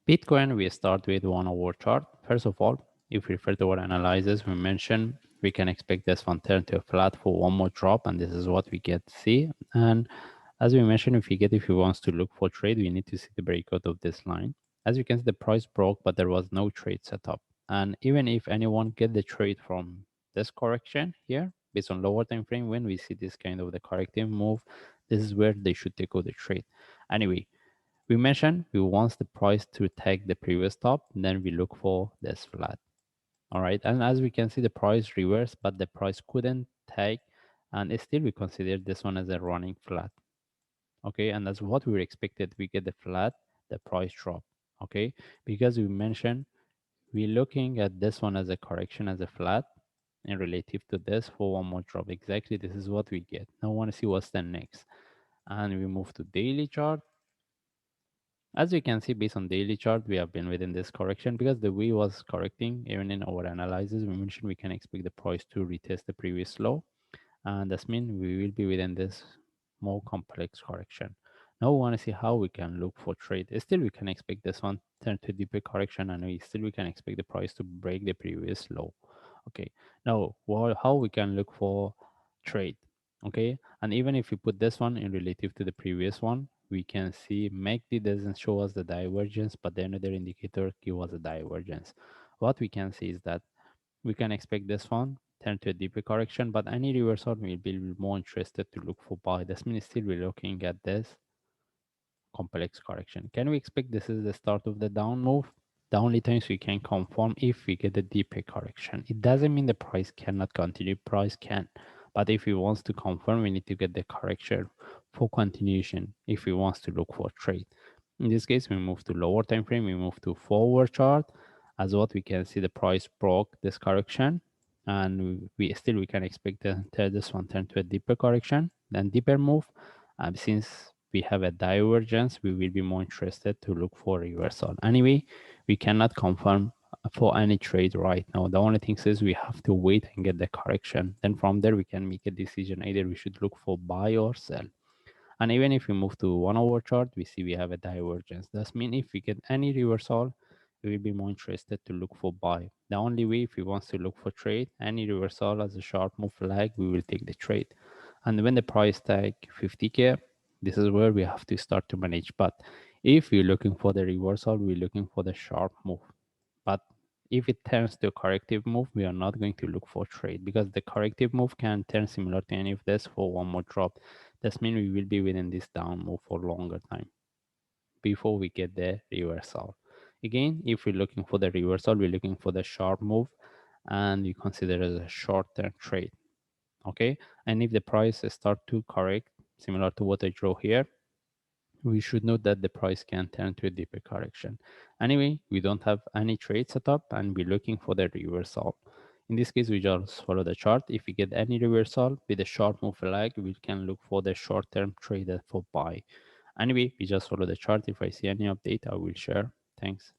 Bitcoin, we start with 1 hour chart. First of all, if we refer to our analysis, we mentioned we can expect this one turn to a flat for one more drop, and this is what we get to see. And as we mentioned, if we wants to look for trade, we need to see the breakout of this line. As you can see, the price broke, but there was no trade set up. And even if anyone get the trade from this correction here, based on lower time frame, when we see this kind of the corrective move, this is where they should take out the trade. Anyway, we mentioned we want the price to take the previous top, then we look for this flat. All right, and as we can see, the price reversed, but the price couldn't take, and still we consider this one as a running flat. Okay, and that's what we expected. We get the flat, the price drop. Okay, because we mentioned we're looking at this one as a correction, as a flat, and relative to this for one more drop. Exactly, this is what we get. Now, I want to see what's the next, and we move to daily chart. As you can see, based on daily chart, we have been within this correction because the way was correcting. Even in our analysis, we mentioned we can expect the price to retest the previous low, and that's mean we will be within this more complex correction. Now we want to see how we can look for trade. Still, we can expect this one turn to deeper correction, and we can expect the price to break the previous low. Okay, now how we can look for trade. Okay, and even if we put this one in relative to the previous one, we can see MACD doesn't show us the divergence, but the another indicator give us a divergence. What we can see is that we can expect this one turn to a deeper correction, but any reversal will be more interested to look for buy. That means still we're looking at this complex correction. Can we expect this is the start of the down move? The only times we can confirm if we get a deeper correction. It doesn't mean the price cannot continue, price can. But if we wants to confirm, we need to get the correction for continuation if we wants to look for trade. In this case, we move to lower time frame, we move to forward chart. As what we can see, the price broke this correction, and we can expect this one turn to a deeper correction, then deeper move. Since we have a divergence, we will be more interested to look for reversal. Anyway, we cannot confirm for any trade right now. The only thing is we have to wait and get the correction. Then from there, we can make a decision. Either we should look for buy or sell. And even if we move to 1 hour chart, we see we have a divergence. That means if we get any reversal, we will be more interested to look for buy. The only way if we want to look for trade, any reversal as a sharp move flag, we will take the trade. And when the price tag 50K, this is where we have to start to manage. But if we're looking for the reversal, we're looking for the sharp move. But if it turns to a corrective move, we are not going to look for trade because the corrective move can turn similar to any of this for one more drop. That means we will be within this down move for longer time before we get the reversal. Again, if we're looking for the reversal, we're looking for the sharp move and you consider it as a short-term trade. Okay, and if the price start to correct, similar to what I draw here, we should note that the price can turn to a deeper correction. Anyway, we don't have any trade set up and we're looking for the reversal. In this case, we just follow the chart. If we get any reversal with a short move flag, we can look for the short-term trade for buy. Anyway, we just follow the chart. If I see any update, I will share. Thanks.